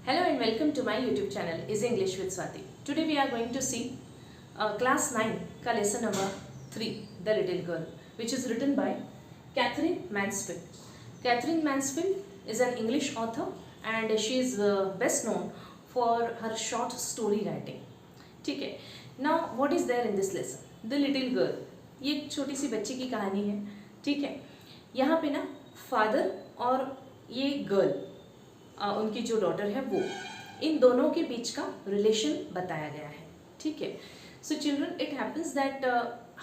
Hello and welcome to my YouTube channel is English with Swati. Today we are going to see class 9 का lesson number 3 The Little Girl, which is written by Catherine Mansfield. Catherine Mansfield is an English author and she is best known for her short story writing. ठीक है. Now what is there in this lesson? The Little Girl. ये एक छोटी सी बच्ची की कहानी है. ठीक है. यहाँ पे ना फादर और ये गर्ल उनकी जो डॉटर है वो, इन दोनों के बीच का रिलेशन बताया गया है. ठीक है. So children, it happens that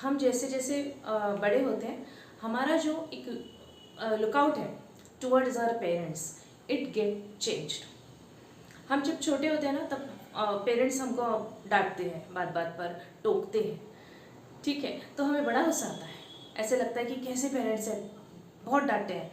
हम जैसे जैसे बड़े होते हैं, हमारा जो एक लुकआउट है towards our parents, it get changed. हम जब छोटे होते हैं ना, तब पेरेंट्स हमको डांटते हैं, बात बात पर टोकते हैं. ठीक है. तो हमें बड़ा गुस्सा आता है, ऐसे लगता है कि कैसे पेरेंट्स हैं, बहुत डांटते हैं.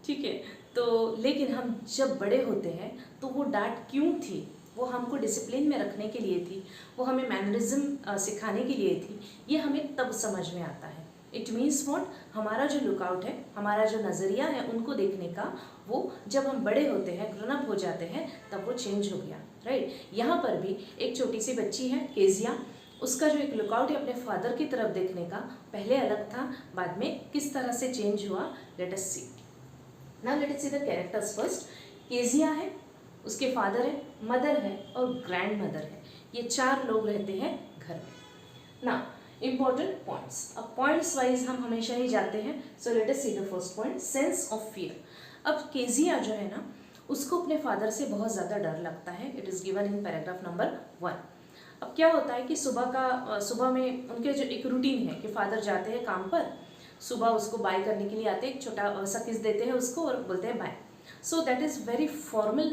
ठीक है. तो लेकिन हम जब बड़े होते हैं तो वो डांट क्यों थी, वो हमको डिसिप्लिन में रखने के लिए थी, वो हमें मैनरिज्म सिखाने के लिए थी, ये हमें तब समझ में आता है. इट मीन्स व्हाट, हमारा जो लुकआउट है, हमारा जो नज़रिया है उनको देखने का, वो जब हम बड़े होते हैं, ग्रोन अप हो जाते हैं, तब वो चेंज हो गया. राइट. यहाँ पर भी एक छोटी सी बच्ची है केजिया, उसका जो एक लुकआउट है अपने फादर की तरफ देखने का, पहले अलग था, बाद में किस तरह से चेंज हुआ. Let us see. Now let us see the characters first. Kezia है, उसके फादर है, मदर है और ग्रैंड मदर है. ये चार लोग रहते हैं घर में. Now important points. अब पॉइंट्स वाइज हम हमेशा ही जाते हैं. So let us see the first point, sense of fear. अब केजिया जो है ना, उसको अपने फादर से बहुत ज़्यादा डर लगता है. It is given in paragraph number 1. अब क्या होता है कि सुबह में उनके जो एक रूटीन है कि फादर जाते हैं काम पर, सुबह उसको बाय करने के लिए आते हैं, एक छोटा सा किस देते हैं उसको और बोलते हैं bye. So that is very formal.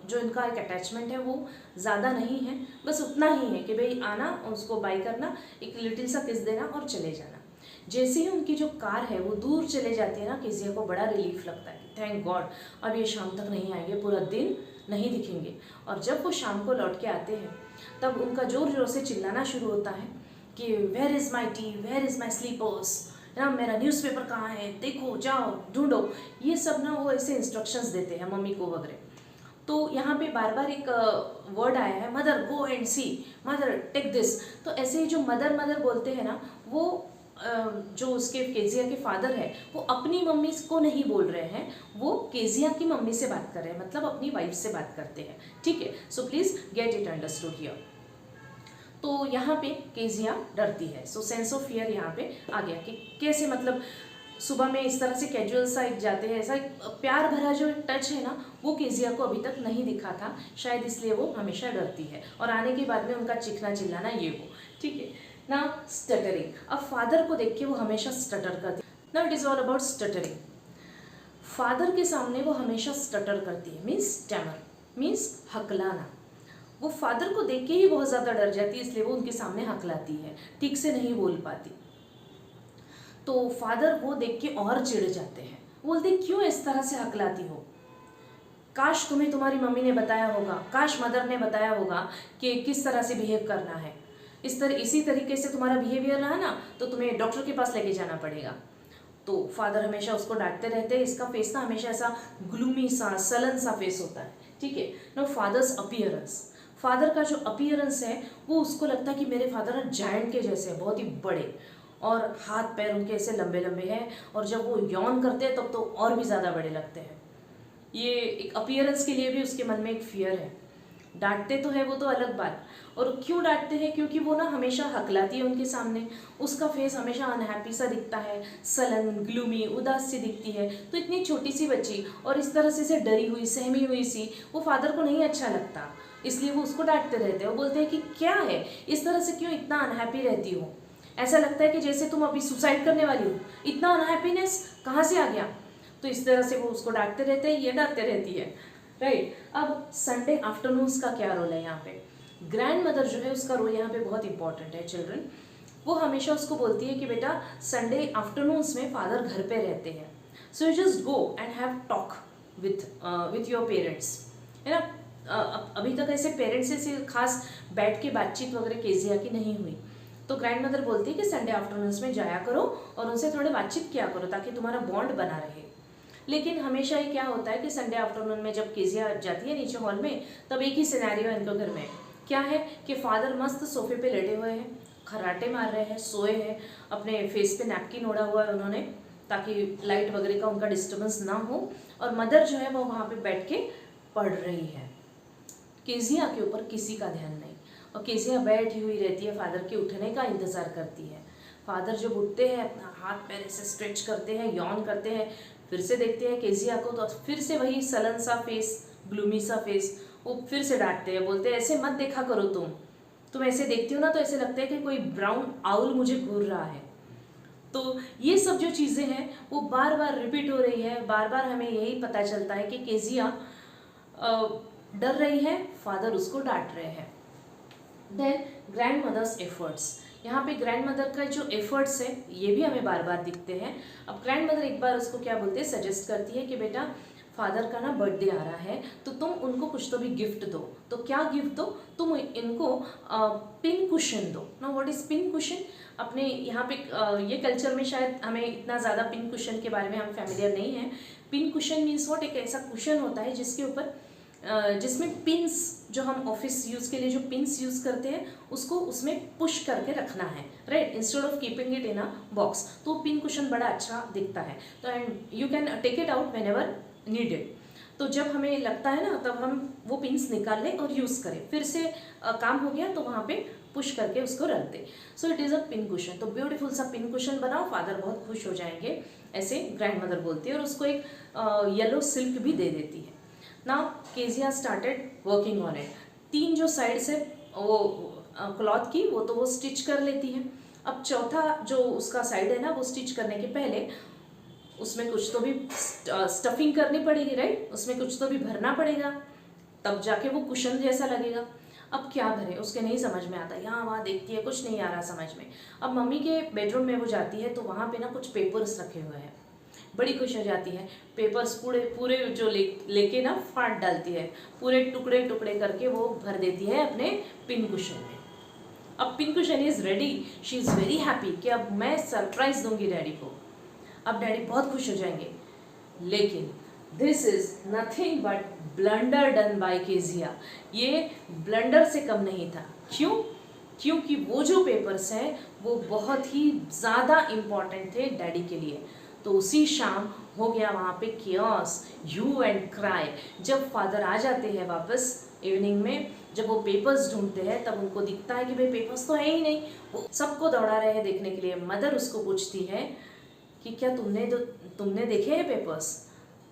जो इनका एक अटैचमेंट है वो ज़्यादा नहीं है, बस उतना ही है कि भाई आना, उसको बाय करना, एक लिटिल सा किस देना और चले जाना. जैसे ही उनकी जो कार है वो दूर चले जाती है ना, केजिया को बड़ा रिलीफ लगता है. थैंक गॉड, अब ये शाम तक नहीं आएंगे, पूरा दिन नहीं दिखेंगे. और जब वो शाम को लौट के आते हैं, तब उनका जोर जोर से चिल्लाना शुरू होता है कि where is my tea, where is my slippers, ना मेरा न्यूज़पेपर कहाँ है, देखो, जाओ, ढूंढो. ये सब ना वो ऐसे इंस्ट्रक्शंस देते हैं मम्मी को वगैरह. तो यहाँ पे बार बार एक वर्ड आया है, mother go and see, mother take this. तो ऐसे ही जो मदर मदर बोलते हैं ना, वो जो उसके केजिया के फादर है, वो अपनी मम्मी को नहीं बोल रहे हैं, वो केजिया की मम्मी से बात कर रहे हैं, मतलब अपनी वाइफ से बात करते हैं. ठीक है. So please get it understood here. तो यहाँ पे केजिया डरती है. सो सेंस ऑफ फियर यहाँ पे आ गया कि कैसे, मतलब सुबह में इस तरह से कैजुअल साइड जाते हैं, ऐसा एक प्यार भरा जो टच है ना, वो केजिया को अभी तक नहीं दिखा था, शायद इसलिए वो हमेशा डरती है. और आने के बाद में उनका चिखना चिल्लाना ये वो. ठीक है. ना स्टटरिंग. अब फादर को देख के वो हमेशा स्टटर करती है. ना it is all about stuttering. Father के सामने वो हमेशा स्टटर करती है, मीन्स स्टैमर, मीन्स हकलाना. वो फादर को देख के ही बहुत ज़्यादा डर जाती है, इसलिए वो उनके सामने हकलाती है, ठीक से नहीं बोल पाती. तो फादर वो देख के और चिढ़ जाते हैं, बोलते क्यों इस तरह से हकलाती हो, काश तुम्हें तुम्हारी मम्मी ने बताया होगा, काश मदर ने बताया होगा कि किस तरह से बिहेव करना है. इसी तरीके से तुम्हारा बिहेवियर रहा ना, तो तुम्हें डॉक्टर के पास लेके जाना पड़ेगा. तो फादर हमेशा उसको डांटते रहते हैं. इसका फेस ना हमेशा ऐसा ग्लूमी सा, सलन सा फेस होता है. ठीक है. No fathers appearance. फादर का जो अपीयरेंस है, वो उसको लगता है कि मेरे फादर जायंट के जैसे हैं, बहुत ही बड़े, और हाथ पैर उनके ऐसे लंबे लंबे हैं, और जब वो यौन करते हैं तब तो और भी ज़्यादा बड़े लगते हैं. ये एक अपीयरेंस के लिए भी उसके मन में एक फियर है. डांटते तो है वो तो अलग बात. और क्यों डांटते हैं, क्योंकि वो ना हमेशा हकलाती है उनके सामने, उसका फेस हमेशा अनहैप्पी सा दिखता है, सलन, ग्लूमी, उदास सी दिखती है. तो इतनी छोटी सी बच्ची और इस तरह से डरी हुई, सहमी हुई सी, वो फादर को नहीं अच्छा लगता, इसलिए वो उसको डांटते रहते हैं. वो बोलते हैं कि क्या है, इस तरह से क्यों इतना अनहैप्पी रहती हो, ऐसा लगता है कि जैसे तुम अभी सुसाइड करने वाली हो, इतना अनहैप्पीनेस कहाँ से आ गया. तो इस तरह से वो उसको डांटते रहते हैं, ये डांटते रहती है. राइट. अब संडे आफ्टरनून्स का क्या रोल है यहाँ पे. ग्रैंड मदर जो है, उसका रोल यहाँ पे बहुत इंपॉर्टेंट है चिल्ड्रन. वो हमेशा उसको बोलती है कि बेटा संडे आफ्टरनून्स में फादर घर पे रहते हैं, so you just go and have talk with your parents, है ना. अभी तक ऐसे पेरेंट्स से खास बैठ के बातचीत वगैरह केजिया की नहीं हुई. तो ग्रैंड मदर बोलती है कि संडे आफ्टरनून्स में जाया करो और उनसे थोड़े बातचीत किया करो, ताकि तुम्हारा बॉन्ड बना रहे. लेकिन हमेशा ही क्या होता है कि संडे आफ्टरनून में जब केजिया जाती है नीचे हॉल में, तब एक ही सिनेरियो है इनको घर में। क्या है कि फादर मस्त सोफे पे लेटे हुए हैं, खर्राटे मार रहे हैं, सोए हैं, अपने फेस पे नैपकिन ओढ़ा हुआ है उन्होंने, ताकि लाइट वगैरह का उनका डिस्टर्बेंस ना हो, और मदर जो है वो वहाँ पे बैठ के पढ़ रही है। केजिया के ऊपर किसी का ध्यान नहीं, और केजिया बैठी हुई रहती है, फादर के उठने का इंतज़ार करती है। फादर जब उठते हैं, अपना हाथ पैर ऐसे स्ट्रेच करते हैं, यॉन करते हैं, फिर से देखते हैं केजिया को, तो फिर से वही सलन सा फेस, ग्लूमी सा फेस, वो फिर से डांटते हैं, बोलते हैं ऐसे मत देखा करो, तुम ऐसे देखती हो ना तो ऐसे लगता है कि कोई ब्राउन आउल मुझे घूर रहा है। तो ये सब जो चीज़ें हैं वो बार बार रिपीट हो रही है, बार बार हमें यही पता चलता है कि केजिया डर रही है, फादर उसको डांट रहे हैं। देन ग्रैंड मदर्स एफर्ट्स, यहाँ पे ग्रैंड मदर का जो एफर्ट्स है ये भी हमें बार बार दिखते हैं। अब ग्रैंड मदर एक बार उसको क्या बोलते हैं, सजेस्ट करती है कि बेटा फादर का ना बर्थडे आ रहा है, तो तुम उनको कुछ तो भी गिफ्ट दो। तो क्या गिफ्ट दो, तुम इनको पिन कुशन दो ना। What is pin cushion? अपने यहाँ पे ये कल्चर में शायद हमें इतना ज़्यादा पिन कुशन के बारे में हम फैमिलियर नहीं है। पिन कुशन मीन्स व्हाट, एक ऐसा कुशन होता है जिसके ऊपर जिसमें पिंस, जो हम ऑफिस यूज़ के लिए जो पिंस यूज़ करते हैं उसको उसमें पुश करके रखना है, right, instead of keeping it in a box. तो पिन कुशन बड़ा अच्छा दिखता है, तो and you can take it out whenever needed. तो जब हमें लगता है ना, तब हम वो पिंस निकाल लें और यूज़ करें, फिर से काम हो गया तो वहाँ पे पुश करके उसको रख दें। So it is a pin cushion. तो ब्यूटीफुल सा पिन कुशन बनाओ, फादर बहुत खुश हो जाएंगे, ऐसे ग्रैंड मदर बोलती है, और उसको एक येलो सिल्क भी दे देती है। Now Kezia started working on it. 3 जो साइड्स है वो क्लॉथ की, वो तो वो स्टिच कर लेती है। अब चौथा जो उसका साइड है ना, वो स्टिच करने के पहले उसमें कुछ तो भी स्टफिंग करनी पड़ेगी, राइट, उसमें कुछ तो भी भरना पड़ेगा, तब जाके वो कुशन जैसा लगेगा। अब क्या भरे उसके नहीं समझ में आता, यहाँ वहाँ देखती है, कुछ नहीं आ रहा समझ में। अब मम्मी के बेडरूम में वो जाती है तो वहाँ पे ना कुछ पेपर्स रखे हुए हैं, बड़ी खुश हो जाती है। पेपर्स पूरे पूरे जो लेके ना फाड़ डालती है, पूरे टुकड़े टुकड़े करके वो भर देती है अपने पिन कुशन में। अब pin cushion is ready, she is very happy कि अब मैं सरप्राइज दूंगी डैडी को। अब डैडी बहुत खुश हो जाएंगे, लेकिन this is nothing but blunder done by Kezia. ये ब्लंडर से कम नहीं था। क्यों? क्योंकि वो जो पेपर्स हैं वो बहुत ही ज़्यादा इम्पॉर्टेंट थे डैडी के लिए। तो उसी शाम हो गया वहाँ पे कियोस, ह्यू एंड क्राई। जब फादर आ जाते हैं वापस इवनिंग में, जब वो पेपर्स ढूंढते हैं, तब उनको दिखता है कि भाई पेपर्स तो है ही नहीं। वो सबको दौड़ा रहे हैं देखने के लिए। मदर उसको पूछती है कि क्या तुमने देखे हैं पेपर्स?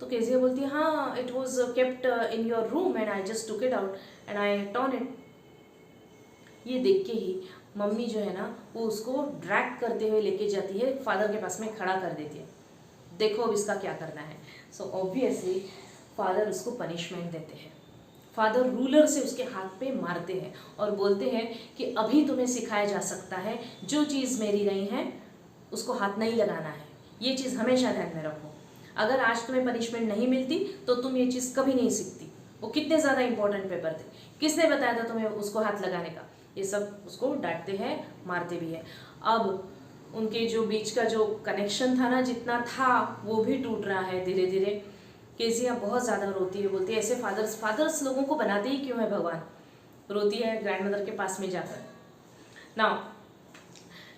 तो केजिया बोलती है हाँ, it was kept in your room and I just took it out and I turn it. ये देख के ही मम्मी जो है ना, वो उसको ड्रैग करते हुए लेके जाती है, फादर के पास में खड़ा कर देती है, देखो अब इसका क्या करना है। सो ऑब्वियसली फादर उसको पनिशमेंट देते हैं। फादर रूलर से उसके हाथ पे मारते हैं और बोलते हैं कि अभी तुम्हें सिखाया जा सकता है, जो चीज़ मेरी नहीं है उसको हाथ नहीं लगाना है। ये चीज़ हमेशा ध्यान में रखो। अगर आज तुम्हें पनिशमेंट नहीं मिलती तो तुम ये चीज़ कभी नहीं सीखती। वो कितने ज़्यादा इंपॉर्टेंट पेपर थे, किसने बताया था तुम्हें उसको हाथ लगाने का? ये सब उसको डांटते हैं, मारते भी हैं। अब उनके जो बीच का जो कनेक्शन था ना, जितना था वो भी टूट रहा है धीरे धीरे। केजिया बहुत ज़्यादा रोती है, बोलती है ऐसे फादर्स लोगों को बनाते ही क्यों है भगवान। रोती है ग्रैंड मदर के पास में जाकर। नाउ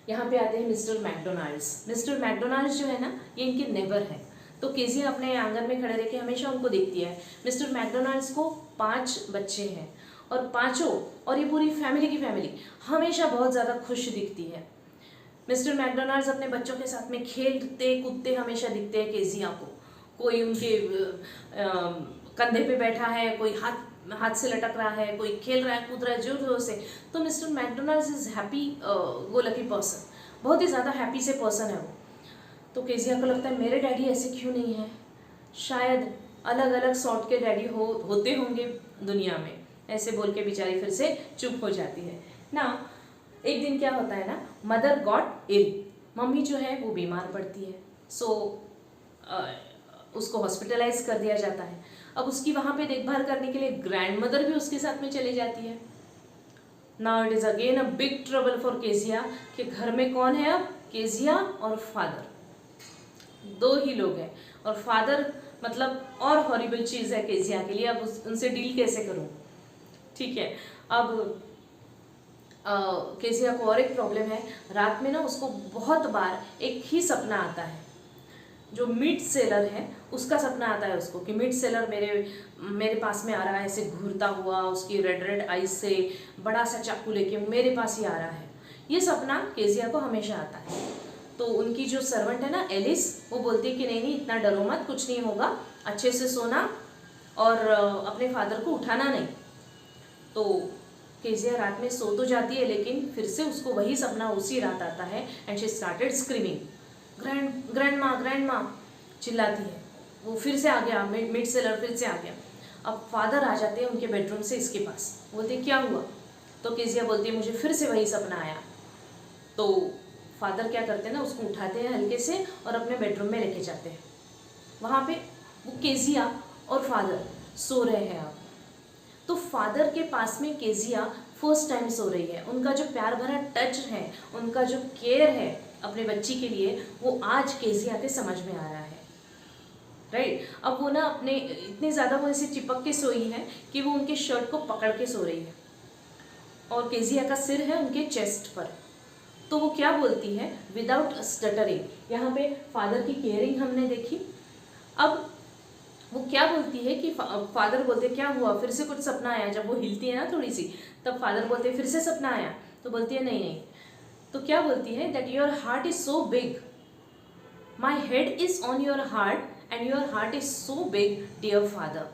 यहाँ पे आते हैं मिस्टर मैकडोनाल्ड्स। मिस्टर मैकडोनाल्ड्स जो है ना, ये इनके नेबर है। तो केजिया अपने आंगन में खड़े रह के हमेशा उनको देखती है। मिस्टर मैकडोनाल्ड्स को 5 बच्चे हैं और पाँचों, और ये पूरी फैमिली की फैमिली हमेशा बहुत ज़्यादा खुश दिखती है। मिस्टर मैकडोनाल्ड्स अपने बच्चों के साथ में खेलते कूदते हमेशा दिखते हैं केजिया को। कोई उनके कंधे पे बैठा है, कोई हाथ से लटक रहा है, कोई खेल रहा है, कूद रहा है जोर जोर से। तो mister McDonald's is happy go lucky person, बहुत ही ज़्यादा हैप्पी से पर्सन है वो। तो केजिया को लगता है मेरे डैडी ऐसे क्यों नहीं हैं, शायद अलग अलग सॉर्ट के डैडी होते होंगे दुनिया में। ऐसे बोल के बेचारी फिर से चुप हो जाती है ना। एक दिन क्या होता है ना, मदर गॉट इल, मम्मी जो है वो बीमार पड़ती है। सो उसको हॉस्पिटलाइज कर दिया जाता है। अब उसकी वहाँ पे देखभाल करने के लिए ग्रैंड मदर भी उसके साथ में चली जाती है। Now it is again a big trouble for Kezia कि घर में कौन है अब, केजिया और फादर, 2 ही लोग हैं। और फादर मतलब और हॉरिबल चीज़ है केजिया के लिए। अब उनसे डील कैसे करूँ? ठीक है, अब केजिया को और एक प्रॉब्लम है, रात में ना उसको बहुत बार एक ही सपना आता है, जो मीट सेलर है उसका सपना आता है उसको कि मीट सेलर मेरे पास में आ रहा है, ऐसे घूरता हुआ, उसकी रेड रेड आइज से बड़ा सा चाकू लेके मेरे पास ही आ रहा है। ये सपना केजिया को हमेशा आता है। तो उनकी जो सर्वेंट है ना एलिस, वो बोलती है कि नहीं नहीं इतना डरो मत, कुछ नहीं होगा, अच्छे से सोना और अपने फादर को उठाना नहीं। तो केजिया रात में सो तो जाती है, लेकिन फिर से उसको वही सपना उसी रात आता है and she started screaming, grand माँ चिल्लाती है। वो फिर से आ गया, मिड सेलर फिर से आ गया। अब फादर आ जाते हैं उनके बेडरूम से इसके पास, बोलते क्या हुआ? तो केजिया बोलती है मुझे फिर से वही सपना आया। तो फादर क्या करते हैं ना, उसको उठाते हैं हल्के से और अपने बेडरूम में लेके जाते हैं। वहाँ पे वो केजिया और फादर सो रहे हैं। अब तो फादर के पास में केजिया फर्स्ट टाइम सो रही है। उनका जो प्यार भरा टच है, उनका जो केयर है अपने बच्ची के लिए, वो आज केजिया के समझ में आ रहा है, राइट। अब वो ना अपने इतने ज़्यादा वो ऐसे चिपक के सोई है कि वो उनके शर्ट को पकड़ के सो रही है और केजिया का सिर है उनके चेस्ट पर। तो वो क्या बोलती है विदाउट स्टटरिंग, यहाँ पे फादर की केयरिंग हमने देखी। अब वो क्या बोलती है कि फादर बोलते क्या हुआ, फिर से कुछ सपना आया। जब वो हिलती है ना थोड़ी सी, तब फादर बोलते फिर से सपना आया। तो बोलती है नहीं नहीं। तो क्या बोलती है that your heart is so big, my head is on your heart and your heart is so big dear father.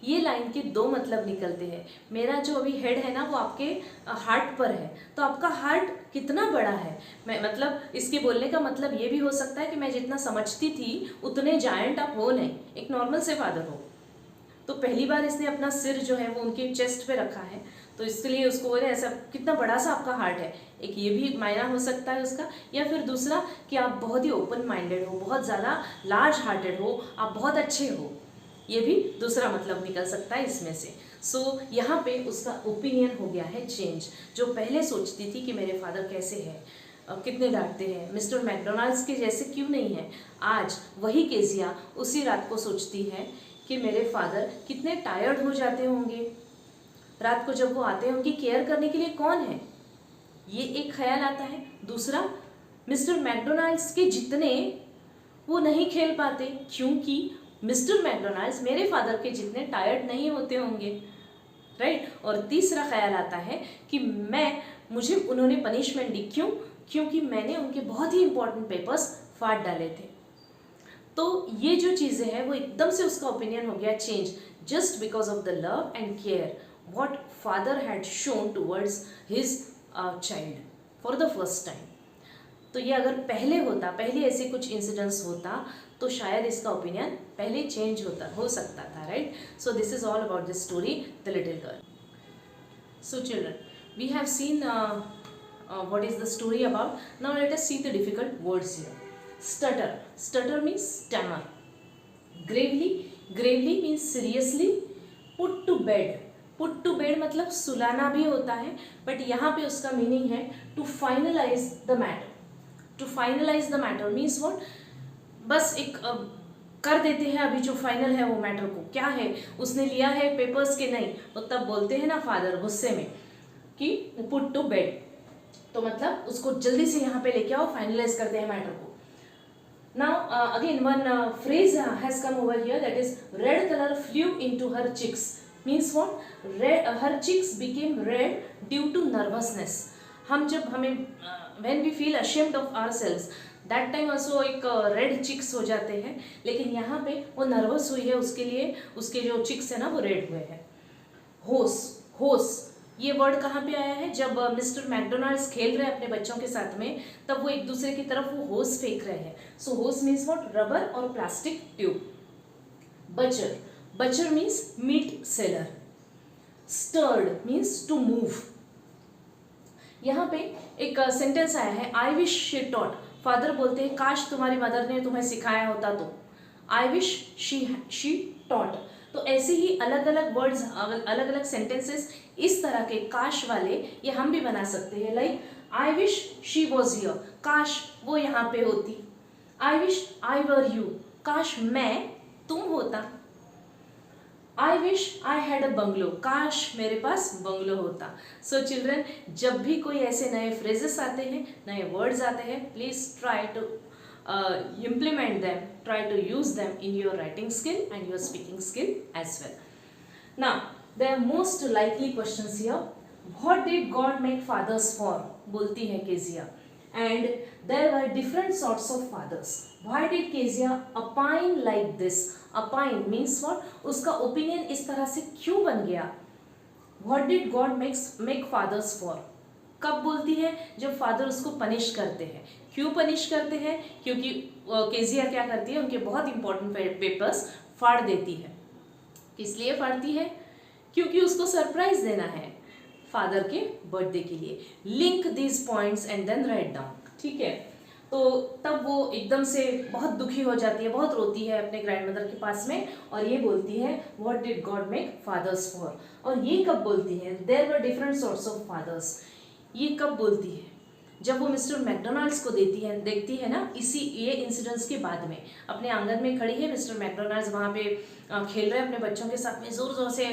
ये लाइन के दो मतलब निकलते हैं। मेरा जो अभी हेड है ना वो आपके हार्ट पर है, तो आपका हार्ट कितना बड़ा है। मैं मतलब इसके बोलने का मतलब ये भी हो सकता है कि मैं जितना समझती थी उतने जायंट आप हो नहीं, एक नॉर्मल से फादर हो। तो पहली बार इसने अपना सिर जो है वो उनके चेस्ट पे रखा है, तो इसलिए उसको बोले ऐसा कितना बड़ा सा आपका हार्ट है। एक ये भी मायना हो सकता है उसका, या फिर दूसरा कि आप बहुत ही ओपन माइंडेड हो, बहुत ज़्यादा लार्ज हार्टेड हो, आप बहुत अच्छे हो। ये भी दूसरा मतलब निकल सकता है इसमें से। सो यहाँ पे उसका ओपिनियन हो गया है चेंज। जो पहले सोचती थी कि मेरे फादर कैसे हैं, कितने डांटते हैं, मिस्टर मैकडोनाल्ड्स के जैसे क्यों नहीं है, आज वही केजिया उसी रात को सोचती है कि मेरे फादर कितने टायर्ड हो जाते होंगे रात को जब वो आते हैं, उनकी केयर करने के लिए कौन है, ये एक ख्याल आता है। दूसरा, मिस्टर मैकडोनाल्ड्स के जितने वो नहीं खेल पाते क्योंकि मिस्टर मैकडोनाल्ड्स मेरे फादर के जितने टायर्ड नहीं होते होंगे, राइट। और तीसरा ख्याल आता है कि मुझे उन्होंने पनिशमेंट दी, क्योंकि मैंने उनके बहुत ही इंपॉर्टेंट पेपर्स फाड़ डाले थे। तो ये जो चीज़ें हैं वो एकदम से उसका ओपिनियन हो गया change, just because of the love and care what father had shown towards his child for the first time. तो ये अगर पहले ऐसे कुछ इंसिडेंट्स होता तो शायद इसका ओपिनियन पहले चेंज हो सकता था, right. So this is all about this story the little girl. So children, we have seen what is the story about. Now let us see the difficult words here. Stutter means stammer. Gravely means seriously. Put to bed मतलब सुलाना भी होता है, but यहाँ पे उसका meaning है to finalize the matter. To finalize the matter means what? बस एक कर देते हैं अभी जो फाइनल है वो मैटर को, क्या है उसने लिया है पेपर्स के नहीं, तो तब बोलते हैं ना फादर गुस्से में कि पुट टू बेड, तो मतलब उसको जल्दी से यहाँ पे लेके आओ, फाइनलाइज करते हैं मैटर को। Now again one phrase has come over here, that is red colour flew into her cheeks means what, her cheeks became red due to nervousness. हमें when we feel ashamed of ourselves that time also एक red cheeks हो जाते हैं, लेकिन यहाँ पे वो nervous हुई है, उसके लिए उसके जो चिक्स है ना वो रेड हुए हैं। होस ये वर्ड कहाँ पे आया है, जब मिस्टर मैकडोनाल्ड्स खेल रहे हैं अपने बच्चों के साथ में, तब वो एक दूसरे की तरफ वो होस फेंक रहे हैं। So hose means what, rubber और plastic tube. Butcher means meat seller. Stirred means to move. यहाँ पे एक सेंटेंस आया है, I wish she taught. Father बोलते हैं काश तुम्हारी मदर ने तुम्हें सिखाया होता तो। आई विश शी टॉट। तो ऐसे ही अलग अलग वर्ड्स, अलग अलग सेंटेंसेस इस तरह के काश वाले ये हम भी बना सकते हैं। Like I wish she was here, काश वो यहाँ पे होती। I wish I were you, काश मैं तुम होता, I wish I had a bungalow, काश मेरे पास बंगलो होता। सो चिल्ड्रन, जब भी कोई ऐसे नए फ्रेजेस आते हैं, नए वर्ड्स आते हैं, please try to implement them, try to use them in your writing skill and your speaking skill as well. Now, the most likely questions here. What did God make fathers for? बोलती है Kezia. And there were different sorts of fathers. Why did Kezia opine like this? Opine means what? उसका opinion इस तरह से क्यों बन गया? What did God make fathers for? कब बोलती है? जब फादर उसको पनिश करते हैं. क्यों पनिश करते हैं? क्योंकि केजिया क्या करती है, उनके बहुत इंपॉर्टेंट पेपर्स फाड़ देती है. इसलिए फाड़ती है क्योंकि उसको सरप्राइज देना है फादर के बर्थडे के लिए. Link these points and then write down. ठीक है, तो तब वो एकदम से बहुत दुखी हो जाती है, बहुत रोती है अपने ग्रैंडमदर के पास में, और ये बोलती है what did God make fathers for. और ये कब बोलती है? There were different sorts of fathers. ये कब बोलती है? जब वो मिस्टर मैकडोनाल्ड्स को देखती है ना, ये इंसिडेंट्स के बाद में. अपने आंगन में खड़ी है, मिस्टर मैकडोनाल्ड्स वहाँ पे खेल रहे हैं अपने बच्चों के साथ में, ज़ोर ज़ोर से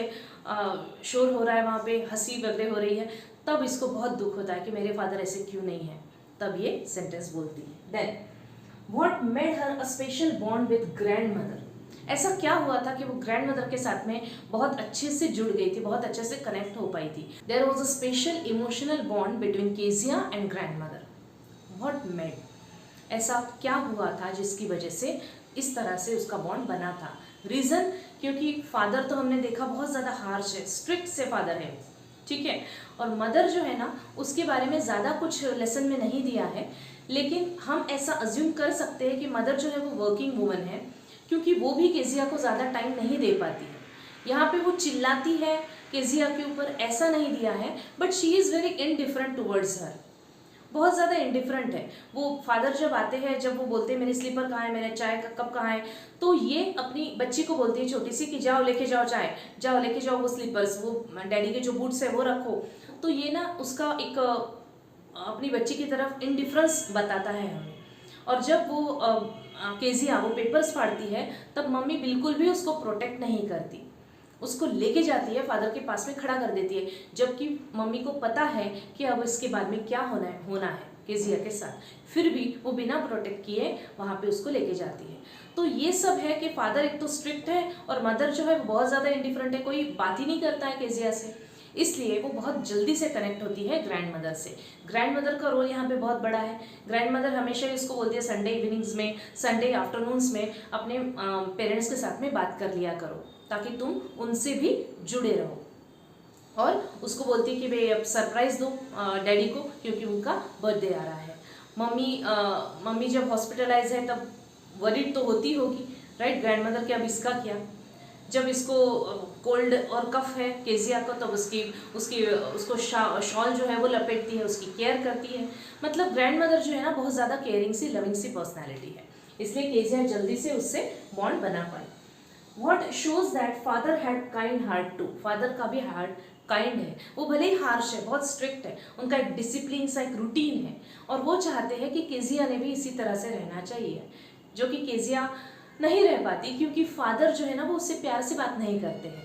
शोर हो रहा है, वहाँ पे हंसी वगैरह हो रही है. तब इसको बहुत दुख होता है कि मेरे फादर ऐसे क्यों नहीं है. तब ये सेंटेंस बोलती है. Then what made her a special bond with grandmother. ऐसा क्या हुआ था कि वो ग्रैंड मदर के साथ में बहुत अच्छे से जुड़ गई थी, बहुत अच्छे से कनेक्ट हो पाई थी. There was a special emotional bond between Kezia and grandmother. What made, ऐसा क्या हुआ था जिसकी वजह से इस तरह से उसका बॉन्ड बना था. रीज़न, क्योंकि फादर तो हमने देखा बहुत ज़्यादा हार्श है, स्ट्रिक्ट से फादर है, ठीक है. और मदर जो है ना, उसके बारे में ज़्यादा कुछ लेसन में नहीं दिया है, लेकिन हम ऐसा अज्यूम कर सकते हैं कि मदर जो है वो वर्किंग वूमन है, क्योंकि वो भी केजिया को ज़्यादा टाइम नहीं दे पाती है. यहाँ पे वो चिल्लाती है केजिया के ऊपर, ऐसा नहीं दिया है, but she is very indifferent towards हर. बहुत ज़्यादा इंडिफरेंट है वो. फादर जब आते हैं, जब वो बोलते हैं मेरे स्लीपर कहाँ है, मेरा चाय का कप कहाँ है, तो ये अपनी बच्ची को बोलती है छोटी सी कि जाओ लेके जाओ चाय, जाओ लेके जाओ वो स्लीपर्स, वो डैडी के जो बूट्स है वो रखो. तो ये ना उसका एक अपनी बच्ची की तरफ इंडिफरेंस बताता है हमें. और जब वो केजिया वो पेपर्स फाड़ती है, तब मम्मी बिल्कुल भी उसको प्रोटेक्ट नहीं करती, उसको लेके जाती है फादर के पास में खड़ा कर देती है, जबकि मम्मी को पता है कि अब इसके बाद में क्या होना है केजिया के साथ. फिर भी वो बिना प्रोटेक्ट किए वहाँ पे उसको लेके जाती है. तो ये सब है कि फादर एक तो स्ट्रिक्ट है और मदर जो है वो बहुत ज़्यादा इंडिफरेंट है, कोई बात ही नहीं करता है केजिया से. इसलिए वो बहुत जल्दी से कनेक्ट होती है ग्रैंड मदर से. ग्रैंड मदर का रोल यहाँ पे बहुत बड़ा है. ग्रैंड मदर हमेशा इसको बोलती है संडे इवनिंग्स में, संडे आफ्टरनून्स में अपने पेरेंट्स के साथ में बात कर लिया करो, ताकि तुम उनसे भी जुड़े रहो. और उसको बोलती है कि भाई अब सरप्राइज़ दो डैडी को, क्योंकि उनका बर्थडे आ रहा है. मम्मी जब हॉस्पिटलाइज है तब वरीड तो होती होगी, राइट, ग्रैंड मदर के अब इसका क्या. जब इसको कोल्ड और कफ है केजिया को, तब उसको शॉल जो है वो लपेटती है, उसकी केयर करती है. मतलब ग्रैंड मदर जो है ना, बहुत ज़्यादा केयरिंग सी, लविंग सी पर्सनैलिटी है, इसलिए केजिया जल्दी से उससे बॉन्ड बना पाई. What shows that father had kind heart too. Father का भी हार्ट काइंड है. वो भले ही हार्श है, बहुत स्ट्रिक्ट है, उनका एक डिसिप्लिन सा एक रूटीन है, और वो चाहते हैं कि केजिया ने भी इसी तरह से रहना चाहिए, जो कि केजिया नहीं रह पाती, क्योंकि फादर जो है ना वो उससे प्यार से बात नहीं करते हैं,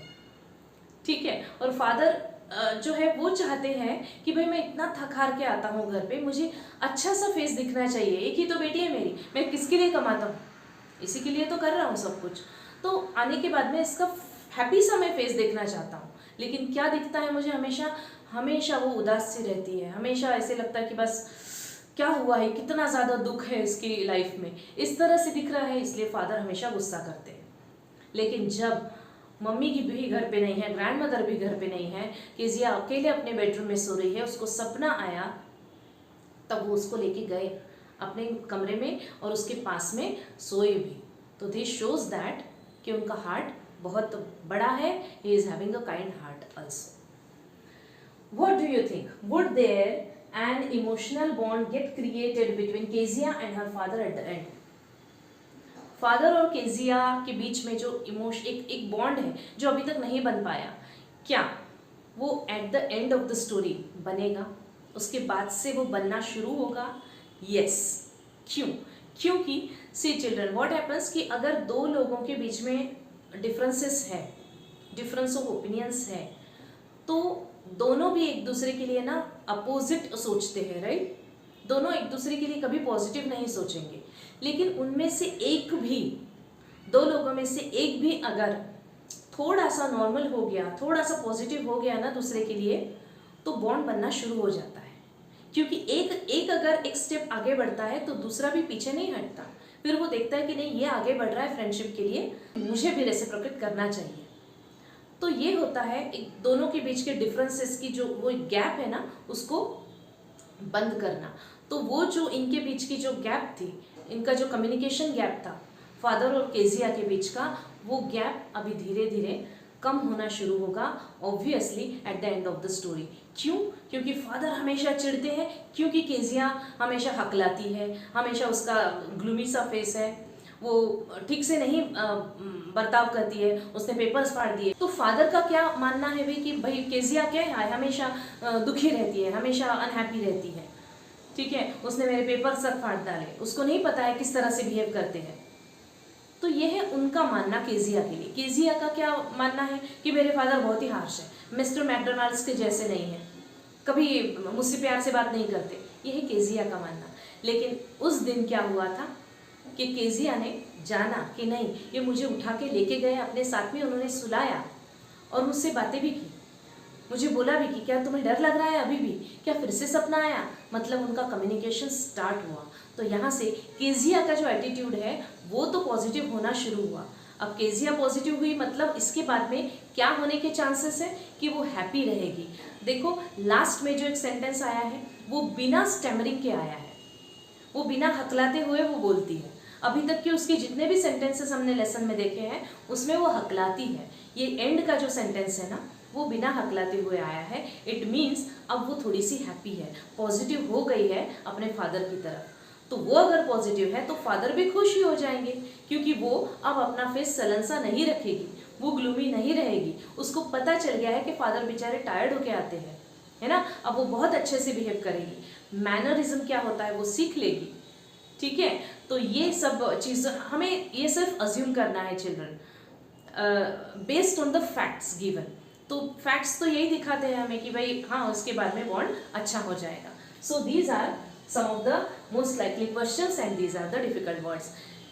ठीक है. और फादर जो है वो चाहते हैं कि भाई मैं इतना थक हार के आता हूँ घर पे, मुझे अच्छा सा फेस दिखना चाहिए, एक ही तो बेटी है मेरी, मैं किसके लिए कमाता हूँ, इसी के लिए तो कर रहा हूँ सब कुछ. तो आने के बाद में इसका हैप्पी सा मैं फेस देखना चाहता हूँ, लेकिन क्या दिखता है मुझे, हमेशा वो उदास सी रहती है, हमेशा ऐसे लगता है कि बस क्या हुआ है, कितना ज़्यादा दुख है इसकी लाइफ में, इस तरह से दिख रहा है. इसलिए फादर हमेशा गुस्सा करते हैं. लेकिन जब मम्मी की भी घर पे नहीं है, ग्रैंड मदर भी घर पे नहीं है, केजिया अकेले अपने बेडरूम में सो रही है, उसको सपना आया, तब वो उसको लेके गए अपने कमरे में और उसके पास में सोए भी. तो दिस शोज दैट कि उनका हार्ट बहुत बड़ा है. He is having a kind heart also. What do you think, would there an emotional bond get created between Kezia and her father at the end. Father और Kezia के बीच में जो एक बॉन्ड है जो अभी तक नहीं बन पाया, क्या वो at the end of the story बनेगा? उसके बाद से वो बनना शुरू होगा. यस. क्यों? क्योंकि सी चिल्ड्रन, व्हाट हैपन्स कि अगर दो लोगों के बीच में डिफरेंसेस है, डिफरेंस ऑफ ओपिनियंस है, तो दोनों भी एक दूसरे के लिए ना अपोजिट सोचते हैं, राइट। दोनों एक दूसरे के लिए कभी पॉजिटिव नहीं सोचेंगे, लेकिन उनमें से एक भी, दो लोगों में से एक भी अगर थोड़ा सा नॉर्मल हो गया, थोड़ा सा पॉजिटिव हो गया ना दूसरे के लिए, तो बॉन्ड बनना शुरू हो जाता है। क्योंकि एक अगर एक स्टेप आगे बढ़ता है तो दूसरा भी पीछे नहीं हटता, फिर वो देखता है कि नहीं ये आगे बढ़ रहा है फ्रेंडशिप के लिए, मुझे भी रेसिप्रोकेट करना चाहिए। तो ये होता है एक दोनों के बीच के डिफरेंसेस की जो वो गैप है ना, उसको बंद करना। तो वो जो इनके बीच की जो गैप थी, इनका जो कम्युनिकेशन गैप था फादर और केजिया के बीच का, वो गैप अभी धीरे धीरे कम होना शुरू होगा, obviously at the end of the story. क्यों? क्योंकि फादर हमेशा चिढ़ते हैं, क्योंकि केजिया हमेशा हकलाती है, हमेशा उसका ग्लूमी सा फेस है, वो ठीक से नहीं बर्ताव करती है, उसने पेपर्स फाड़ दिए। तो फादर का क्या मानना है भाई कि भाई केजिया क्या है, हमेशा दुखी रहती है, हमेशा अनहैप्पी रहती है, ठीक है, उसने मेरे पेपर्स तक फाड़ डाले, उसको नहीं पता है किस तरह से बिहेव करते हैं। तो ये है उनका मानना केजिया के लिए। केजिया का क्या मानना है कि मेरे फादर बहुत ही हार्श है, मिस्टर मैकडोनाल्ड्स के जैसे नहीं है, कभी मुझसे प्यार से बात नहीं करते, ये है केजिया का मानना। लेकिन उस दिन क्या हुआ था कि केजिया ने जाना कि नहीं, ये मुझे उठा के लेके गए अपने साथ में, उन्होंने सुलाया और मुझसे बातें भी की, मुझे बोला भी कि क्या तुम्हें डर लग रहा है अभी भी, क्या फिर से सपना आया, मतलब उनका कम्युनिकेशन स्टार्ट हुआ। तो यहाँ से केजिया का जो एटीट्यूड है वो तो पॉजिटिव होना शुरू हुआ। अब केजिया पॉजिटिव हुई, मतलब इसके बाद में क्या होने के चांसेस है कि वो हैप्पी रहेगी। देखो लास्ट में जो एक सेंटेंस आया है वो बिना स्टैमरिंग के आया है, वो बिना हकलाते हुए वो बोलती है। अभी तक के उसके जितने भी सेंटेंसेस हमने लेसन में देखे हैं उसमें वो हकलाती है, ये एंड का जो सेंटेंस है ना वो बिना हकलाते हुए आया है। इट मीन्स अब वो थोड़ी सी हैप्पी है, पॉजिटिव हो गई है अपने फादर की तरफ। तो वो अगर पॉजिटिव है तो फादर भी खुश ही हो जाएंगे, क्योंकि वो अब अपना फेस सलन सा नहीं रखेगी, वो ग्लूमी नहीं रहेगी। उसको पता चल गया है कि फादर बेचारे टायर्ड होके आते हैं, है ना, अब वो बहुत अच्छे से बिहेव करेगी, मैनरिज्म क्या होता है वो सीख लेगी, ठीक है। तो ये सब चीज़ हमें ये सिर्फ अज्यूम करना है children, based on the facts given. तो फैक्ट्स तो यही दिखाते हैं हमें कि भाई हाँ उसके बाद में बॉन्ड अच्छा हो जाएगा। So these are some of the most likely questions and these are the difficult words.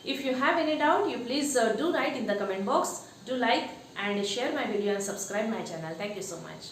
If you have any doubt, you please do write in the comment box. Do like and share my video and subscribe my channel. Thank you so much.